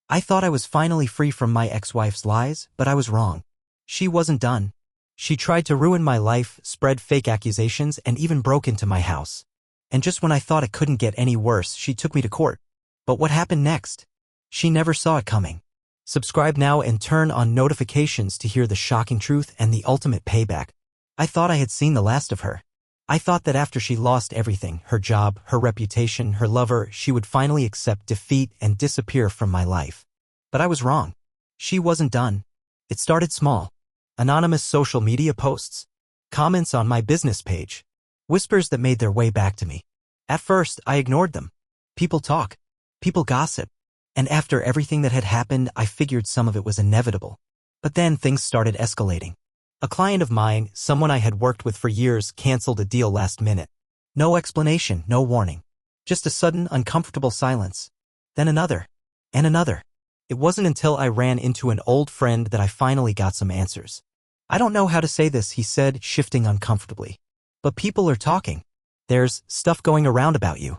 I thought I was finally free from my ex-wife's lies, but I was wrong. She wasn't done. She tried to ruin my life, spread fake accusations, and even broke into my house. And just when I thought it couldn't get any worse, she took me to court. But what happened next? She never saw it coming. Subscribe now and turn on notifications to hear the shocking truth and the ultimate payback. I thought I had seen the last of her. I thought that after she lost everything, her job, her reputation, her lover, she would finally accept defeat and disappear from my life. But I was wrong. She wasn't done. It started small. Anonymous social media posts, comments on my business page, whispers that made their way back to me. At first, I ignored them. People talk. People gossip. And after everything that had happened, I figured some of it was inevitable. But then things started escalating. A client of mine, someone I had worked with for years, canceled a deal last minute. No explanation, no warning. Just a sudden, uncomfortable silence. Then another. And another. It wasn't until I ran into an old friend that I finally got some answers. I don't know how to say this, he said, shifting uncomfortably. But people are talking. There's stuff going around about you.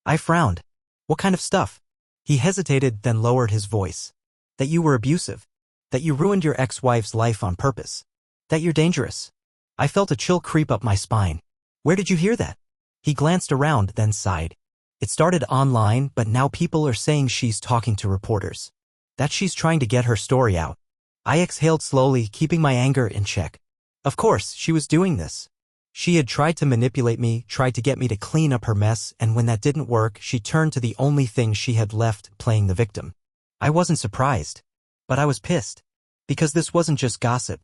I frowned. What kind of stuff? He hesitated, then lowered his voice. That you were abusive. That you ruined your ex-wife's life on purpose. That you're dangerous. I felt a chill creep up my spine. Where did you hear that? He glanced around, then sighed. It started online, but now people are saying she's talking to reporters. That she's trying to get her story out. I exhaled slowly, keeping my anger in check. Of course, she was doing this. She had tried to manipulate me, tried to get me to clean up her mess, and when that didn't work, she turned to the only thing she had left, playing the victim. I wasn't surprised. But I was pissed. Because this wasn't just gossip.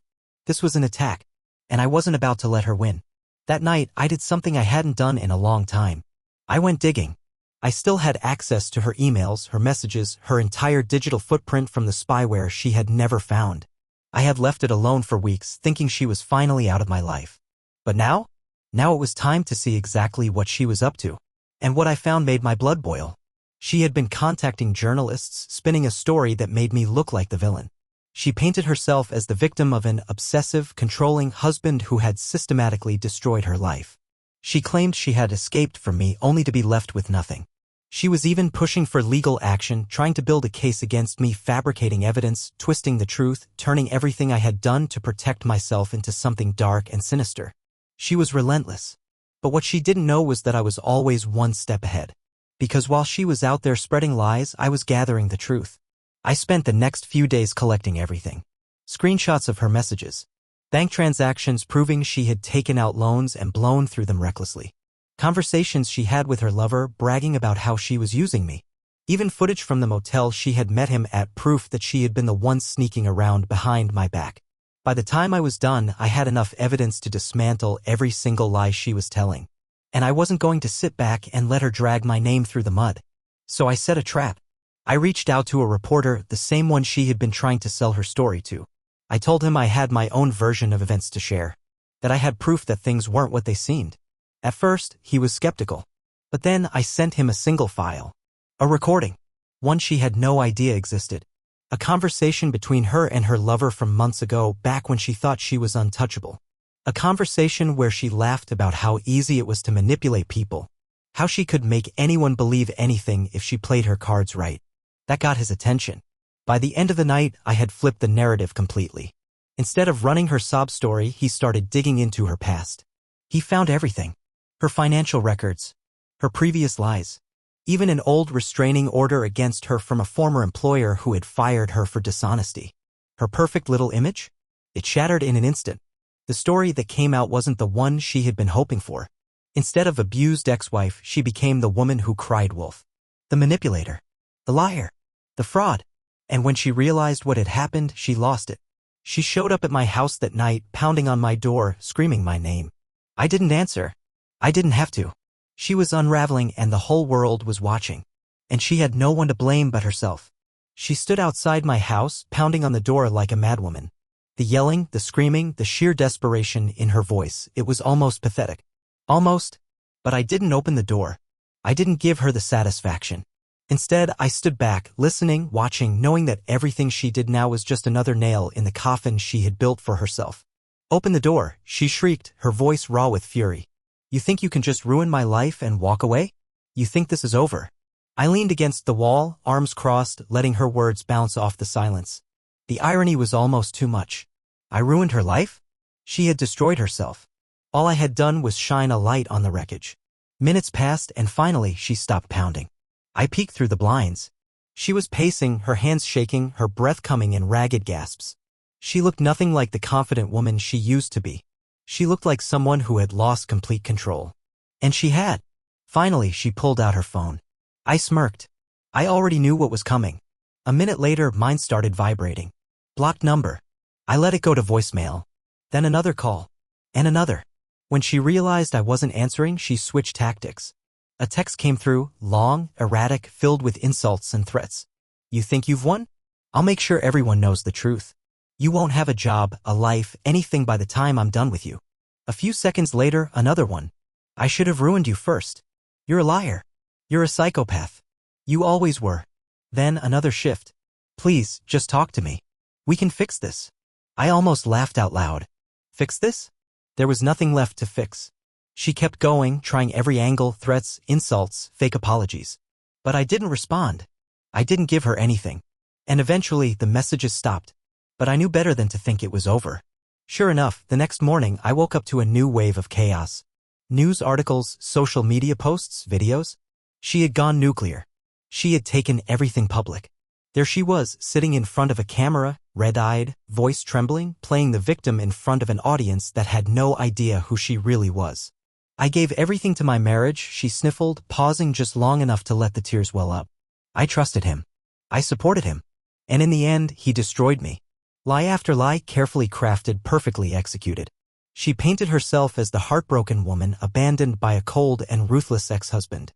This was an attack. And I wasn't about to let her win. That night, I did something I hadn't done in a long time. I went digging. I still had access to her emails, her messages, her entire digital footprint from the spyware she had never found. I had left it alone for weeks, thinking she was finally out of my life. But now it was time to see exactly what she was up to. And what I found made my blood boil. She had been contacting journalists, spinning a story that made me look like the villain. She painted herself as the victim of an obsessive, controlling husband who had systematically destroyed her life. She claimed she had escaped from me only to be left with nothing. She was even pushing for legal action, trying to build a case against me, fabricating evidence, twisting the truth, turning everything I had done to protect myself into something dark and sinister. She was relentless. But what she didn't know was that I was always one step ahead. Because while she was out there spreading lies, I was gathering the truth. I spent the next few days collecting everything. Screenshots of her messages. Bank transactions proving she had taken out loans and blown through them recklessly. Conversations she had with her lover, bragging about how she was using me. Even footage from the motel she had met him at, proof that she had been the one sneaking around behind my back. By the time I was done, I had enough evidence to dismantle every single lie she was telling. And I wasn't going to sit back and let her drag my name through the mud. So I set a trap. I reached out to a reporter, the same one she had been trying to sell her story to. I told him I had my own version of events to share. That I had proof that things weren't what they seemed. At first, he was skeptical. But then I sent him a single file. A recording. One she had no idea existed. A conversation between her and her lover from months ago, back when she thought she was untouchable. A conversation where she laughed about how easy it was to manipulate people. How she could make anyone believe anything if she played her cards right. That got his attention. By the end of the night, I had flipped the narrative completely. Instead of running her sob story, he started digging into her past. He found everything. Her financial records. Her previous lies. Even an old restraining order against her from a former employer who had fired her for dishonesty. Her perfect little image? It shattered in an instant. The story that came out wasn't the one she had been hoping for. Instead of abused ex-wife, she became the woman who cried wolf. The manipulator. The liar. The fraud. And when she realized what had happened, she lost it. She showed up at my house that night, pounding on my door, screaming my name. I didn't answer. I didn't have to. She was unraveling and the whole world was watching. And she had no one to blame but herself. She stood outside my house, pounding on the door like a madwoman. The yelling, the screaming, the sheer desperation in her voice, it was almost pathetic. Almost. But I didn't open the door. I didn't give her the satisfaction. Instead, I stood back, listening, watching, knowing that everything she did now was just another nail in the coffin she had built for herself. Open the door, she shrieked, her voice raw with fury. You think you can just ruin my life and walk away? You think this is over? I leaned against the wall, arms crossed, letting her words bounce off the silence. The irony was almost too much. I ruined her life? She had destroyed herself. All I had done was shine a light on the wreckage. Minutes passed and finally she stopped pounding. I peeked through the blinds. She was pacing, her hands shaking, her breath coming in ragged gasps. She looked nothing like the confident woman she used to be. She looked like someone who had lost complete control. And she had. Finally, she pulled out her phone. I smirked. I already knew what was coming. A minute later, mine started vibrating. Blocked number. I let it go to voicemail. Then another call. And another. When she realized I wasn't answering, she switched tactics. A text came through, long, erratic, filled with insults and threats. You think you've won? I'll make sure everyone knows the truth. You won't have a job, a life, anything by the time I'm done with you. A few seconds later, another one. I should have ruined you first. You're a liar. You're a psychopath. You always were. Then another shift. Please, just talk to me. We can fix this. I almost laughed out loud. Fix this? There was nothing left to fix. She kept going, trying every angle, threats, insults, fake apologies. But I didn't respond. I didn't give her anything. And eventually, the messages stopped. But I knew better than to think it was over. Sure enough, the next morning, I woke up to a new wave of chaos. News articles, social media posts, videos. She had gone nuclear. She had taken everything public. There she was, sitting in front of a camera, red-eyed, voice trembling, playing the victim in front of an audience that had no idea who she really was. I gave everything to my marriage, she sniffled, pausing just long enough to let the tears well up. I trusted him. I supported him. And in the end, he destroyed me. Lie after lie, carefully crafted, perfectly executed. She painted herself as the heartbroken woman abandoned by a cold and ruthless ex-husband.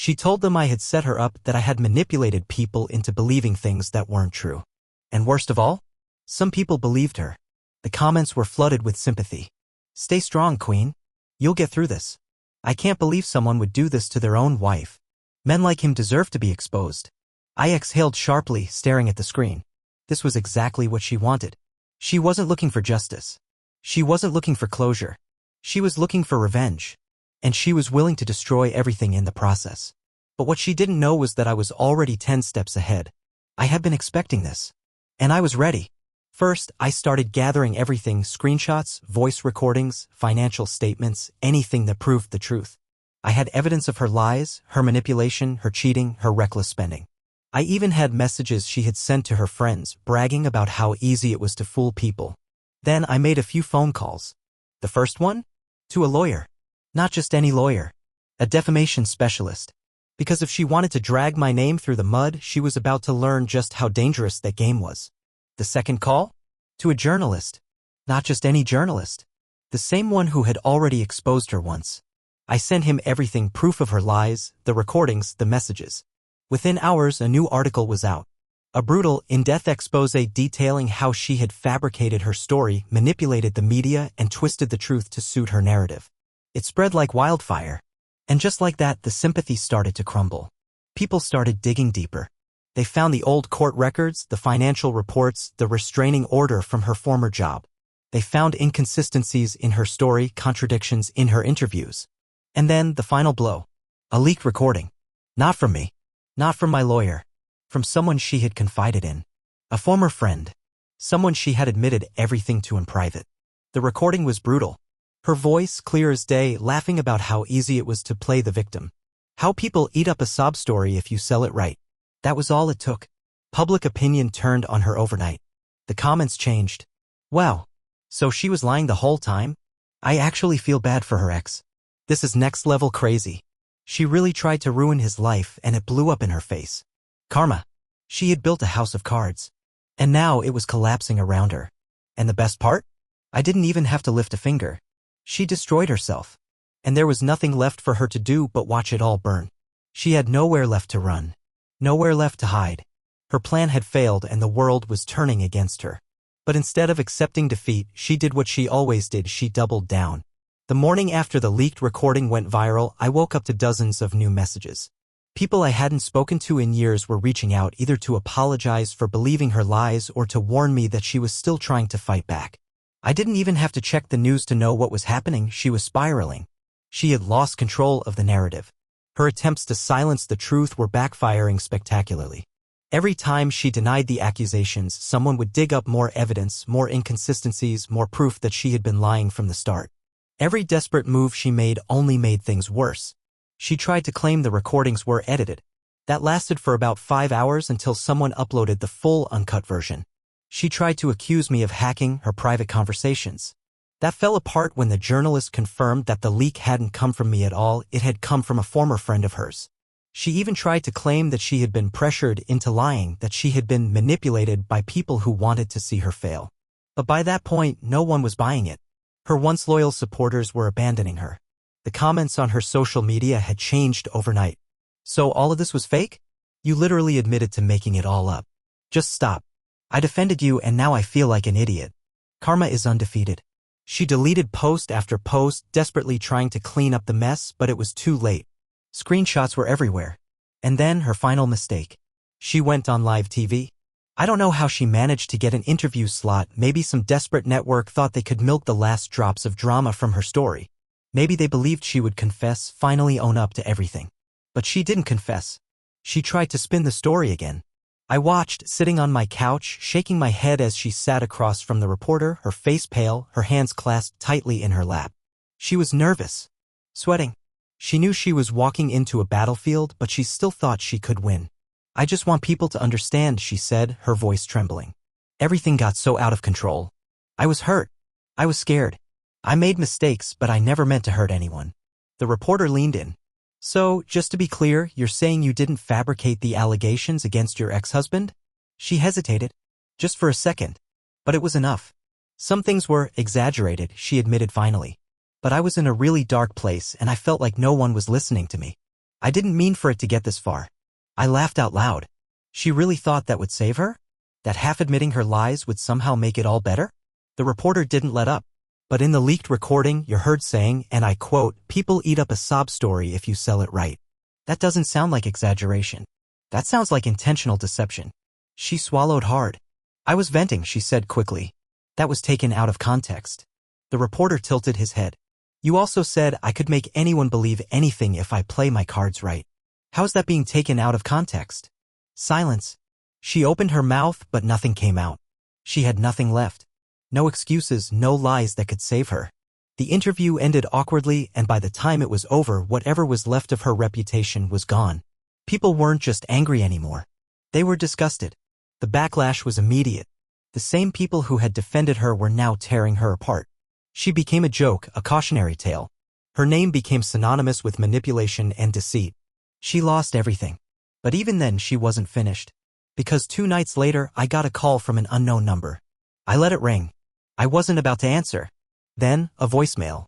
She told them I had set her up, that I had manipulated people into believing things that weren't true. And worst of all, some people believed her. The comments were flooded with sympathy. Stay strong, Queen. You'll get through this. I can't believe someone would do this to their own wife. Men like him deserve to be exposed. I exhaled sharply, staring at the screen. This was exactly what she wanted. She wasn't looking for justice. She wasn't looking for closure. She was looking for revenge. And she was willing to destroy everything in the process. But what she didn't know was that I was already 10 steps ahead. I had been expecting this. And I was ready. First, I started gathering everything, screenshots, voice recordings, financial statements, anything that proved the truth. I had evidence of her lies, her manipulation, her cheating, her reckless spending. I even had messages she had sent to her friends, bragging about how easy it was to fool people. Then I made a few phone calls. The first one? To a lawyer. Not just any lawyer. A defamation specialist. Because if she wanted to drag my name through the mud, she was about to learn just how dangerous that game was. The second call? To a journalist. Not just any journalist. The same one who had already exposed her once. I sent him everything, proof of her lies, the recordings, the messages. Within hours, a new article was out. A brutal, in-depth expose detailing how she had fabricated her story, manipulated the media, and twisted the truth to suit her narrative. It spread like wildfire. And just like that, the sympathy started to crumble. People started digging deeper. They found the old court records, the financial reports, the restraining order from her former job. They found inconsistencies in her story, contradictions in her interviews. And then, the final blow. A leaked recording. Not from me. Not from my lawyer. From someone she had confided in. A former friend. Someone she had admitted everything to in private. The recording was brutal. Her voice, clear as day, laughing about how easy it was to play the victim. How people eat up a sob story if you sell it right. That was all it took. Public opinion turned on her overnight. The comments changed. Wow. So she was lying the whole time? I actually feel bad for her ex. This is next level crazy. She really tried to ruin his life and it blew up in her face. Karma. She had built a house of cards. And now it was collapsing around her. And the best part? I didn't even have to lift a finger. She destroyed herself. And there was nothing left for her to do but watch it all burn. She had nowhere left to run. Nowhere left to hide. Her plan had failed and the world was turning against her. But instead of accepting defeat, she did what she always did, she doubled down. The morning after the leaked recording went viral, I woke up to dozens of new messages. People I hadn't spoken to in years were reaching out either to apologize for believing her lies or to warn me that she was still trying to fight back. I didn't even have to check the news to know what was happening. She was spiraling. She had lost control of the narrative. Her attempts to silence the truth were backfiring spectacularly. Every time she denied the accusations, someone would dig up more evidence, more inconsistencies, more proof that she had been lying from the start. Every desperate move she made only made things worse. She tried to claim the recordings were edited. That lasted for about 5 hours until someone uploaded the full uncut version. She tried to accuse me of hacking her private conversations. That fell apart when the journalist confirmed that the leak hadn't come from me at all, it had come from a former friend of hers. She even tried to claim that she had been pressured into lying, that she had been manipulated by people who wanted to see her fail. But by that point, no one was buying it. Her once loyal supporters were abandoning her. The comments on her social media had changed overnight. So all of this was fake? You literally admitted to making it all up. Just stop. I defended you and now I feel like an idiot. Karma is undefeated. She deleted post after post, desperately trying to clean up the mess, but it was too late. Screenshots were everywhere. And then her final mistake. She went on live TV. I don't know how she managed to get an interview slot. Maybe some desperate network thought they could milk the last drops of drama from her story. Maybe they believed she would confess, finally own up to everything. But she didn't confess. She tried to spin the story again. I watched, sitting on my couch, shaking my head as she sat across from the reporter, her face pale, her hands clasped tightly in her lap. She was nervous. Sweating. She knew she was walking into a battlefield, but she still thought she could win. I just want people to understand, she said, her voice trembling. Everything got so out of control. I was hurt. I was scared. I made mistakes, but I never meant to hurt anyone. The reporter leaned in. So, just to be clear, you're saying you didn't fabricate the allegations against your ex-husband? She hesitated. Just for a second. But it was enough. Some things were exaggerated, she admitted finally. But I was in a really dark place and I felt like no one was listening to me. I didn't mean for it to get this far. I laughed out loud. She really thought that would save her? That half-admitting her lies would somehow make it all better? The reporter didn't let up. But in the leaked recording, you're heard saying, and I quote, "People eat up a sob story if you sell it right." That doesn't sound like exaggeration. That sounds like intentional deception. She swallowed hard. I was venting, she said quickly. That was taken out of context. The reporter tilted his head. You also said I could make anyone believe anything if I play my cards right. How's that being taken out of context? Silence. She opened her mouth, but nothing came out. She had nothing left. No excuses, no lies that could save her. The interview ended awkwardly, and by the time it was over, whatever was left of her reputation was gone. People weren't just angry anymore. They were disgusted. The backlash was immediate. The same people who had defended her were now tearing her apart. She became a joke, a cautionary tale. Her name became synonymous with manipulation and deceit. She lost everything. But even then she wasn't finished. Because 2 nights later, I got a call from an unknown number. I let it ring. I wasn't about to answer. Then, a voicemail.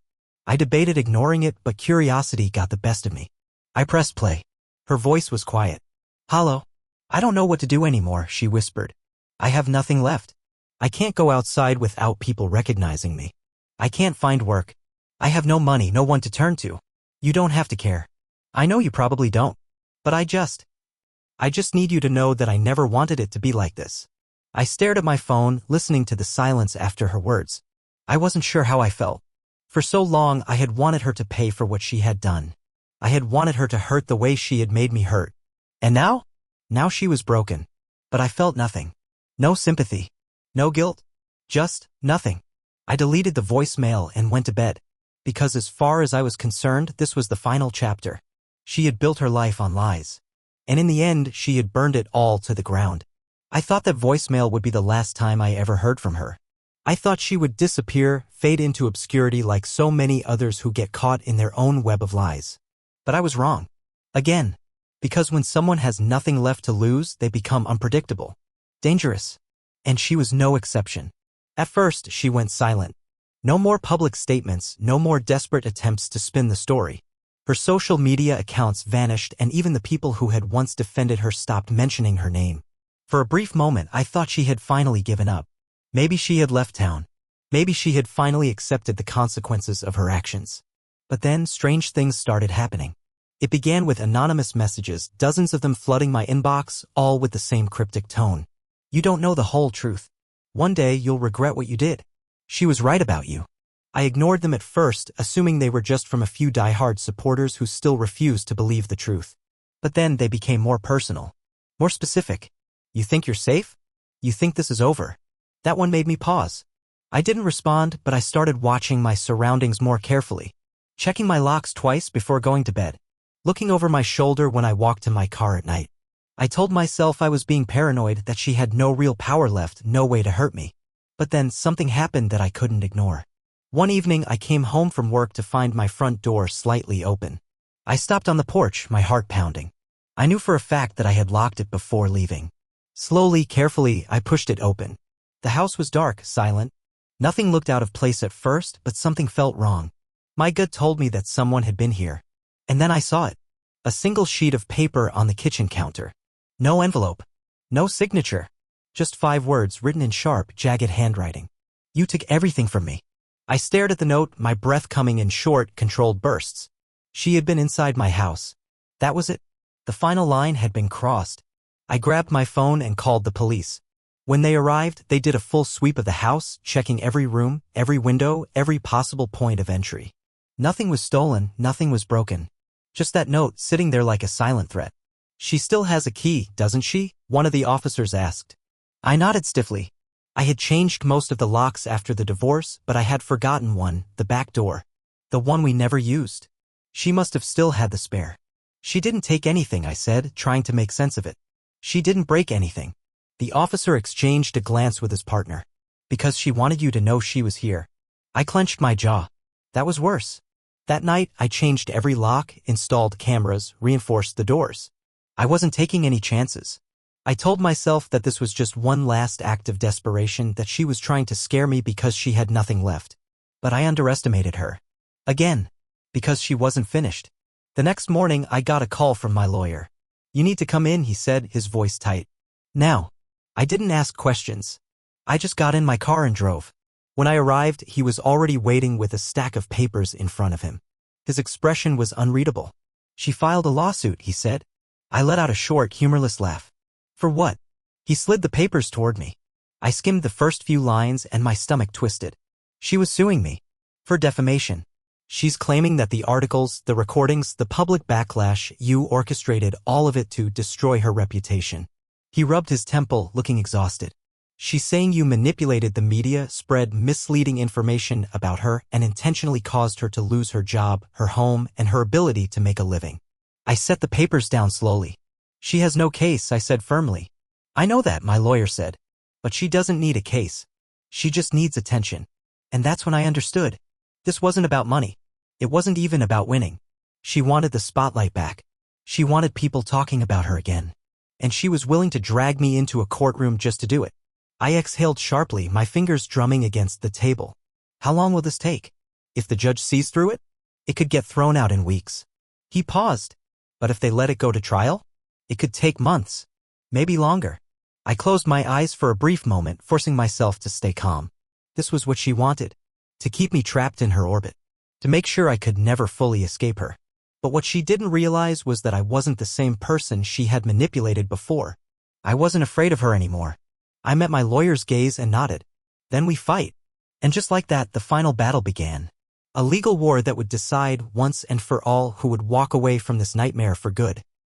I debated ignoring it, but curiosity got the best of me. I pressed play. Her voice was quiet. Hello. I don't know what to do anymore, she whispered. I have nothing left. I can't go outside without people recognizing me. I can't find work. I have no money, no one to turn to. You don't have to care. I know you probably don't. But I just need you to know that I never wanted it to be like this. I stared at my phone, listening to the silence after her words. I wasn't sure how I felt. For so long, I had wanted her to pay for what she had done. I had wanted her to hurt the way she had made me hurt. And now? Now she was broken. But I felt nothing. No sympathy. No guilt. Just nothing. I deleted the voicemail and went to bed. Because as far as I was concerned, this was the final chapter. She had built her life on lies. And in the end, she had burned it all to the ground. I thought that voicemail would be the last time I ever heard from her. I thought she would disappear, fade into obscurity like so many others who get caught in their own web of lies. But I was wrong. Again. Because when someone has nothing left to lose, they become unpredictable. Dangerous. And she was no exception. At first, she went silent. No more public statements, no more desperate attempts to spin the story. Her social media accounts vanished, and even the people who had once defended her stopped mentioning her name. For a brief moment, I thought she had finally given up. Maybe she had left town. Maybe she had finally accepted the consequences of her actions. But then, strange things started happening. It began with anonymous messages, dozens of them flooding my inbox, all with the same cryptic tone. You don't know the whole truth. One day, you'll regret what you did. She was right about you. I ignored them at first, assuming they were just from a few die-hard supporters who still refused to believe the truth. But then they became more personal. More specific. You think you're safe? You think this is over? That one made me pause. I didn't respond, but I started watching my surroundings more carefully. Checking my locks twice before going to bed. Looking over my shoulder when I walked to my car at night. I told myself I was being paranoid, that she had no real power left, no way to hurt me. But then something happened that I couldn't ignore. One evening I came home from work to find my front door slightly open. I stopped on the porch, my heart pounding. I knew for a fact that I had locked it before leaving. Slowly, carefully, I pushed it open. The house was dark, silent. Nothing looked out of place at first, but something felt wrong. My gut told me that someone had been here. And then I saw it. A single sheet of paper on the kitchen counter. No envelope. No signature. Just 5 words written in sharp, jagged handwriting. You took everything from me. I stared at the note, my breath coming in short, controlled bursts. She had been inside my house. That was it. The final line had been crossed. I grabbed my phone and called the police. When they arrived, they did a full sweep of the house, checking every room, every window, every possible point of entry. Nothing was stolen, nothing was broken. Just that note sitting there like a silent threat. She still has a key, doesn't she? One of the officers asked. I nodded stiffly. I had changed most of the locks after the divorce, but I had forgotten one, the back door. The one we never used. She must have still had the spare. She didn't take anything, I said, trying to make sense of it. She didn't break anything. The officer exchanged a glance with his partner. Because she wanted you to know she was here. I clenched my jaw. That was worse. That night, I changed every lock, installed cameras, reinforced the doors. I wasn't taking any chances. I told myself that this was just one last act of desperation, that she was trying to scare me because she had nothing left. But I underestimated her. Again. Because she wasn't finished. The next morning, I got a call from my lawyer. You need to come in, he said, his voice tight. Now. I didn't ask questions. I just got in my car and drove. When I arrived, he was already waiting with a stack of papers in front of him. His expression was unreadable. She filed a lawsuit, he said. I let out a short, humorless laugh. For what? He slid the papers toward me. I skimmed the first few lines and my stomach twisted. She was suing me. For defamation. She's claiming that the articles, the recordings, the public backlash, you orchestrated all of it to destroy her reputation. He rubbed his temple, looking exhausted. She's saying you manipulated the media, spread misleading information about her, and intentionally caused her to lose her job, her home, and her ability to make a living. I set the papers down slowly. She has no case, I said firmly. I know that, my lawyer said. But she doesn't need a case. She just needs attention. And that's when I understood. This wasn't about money. It wasn't even about winning. She wanted the spotlight back. She wanted people talking about her again. And she was willing to drag me into a courtroom just to do it. I exhaled sharply, my fingers drumming against the table. How long will this take? If the judge sees through it? It could get thrown out in weeks. He paused. But if they let it go to trial? It could take months. Maybe longer. I closed my eyes for a brief moment, forcing myself to stay calm. This was what she wanted. To keep me trapped in her orbit. To make sure I could never fully escape her. But what she didn't realize was that I wasn't the same person she had manipulated before. I wasn't afraid of her anymore. I met my lawyer's gaze and nodded. Then we fight. And just like that, the final battle began. A legal war that would decide once and for all who would walk away from this nightmare for good.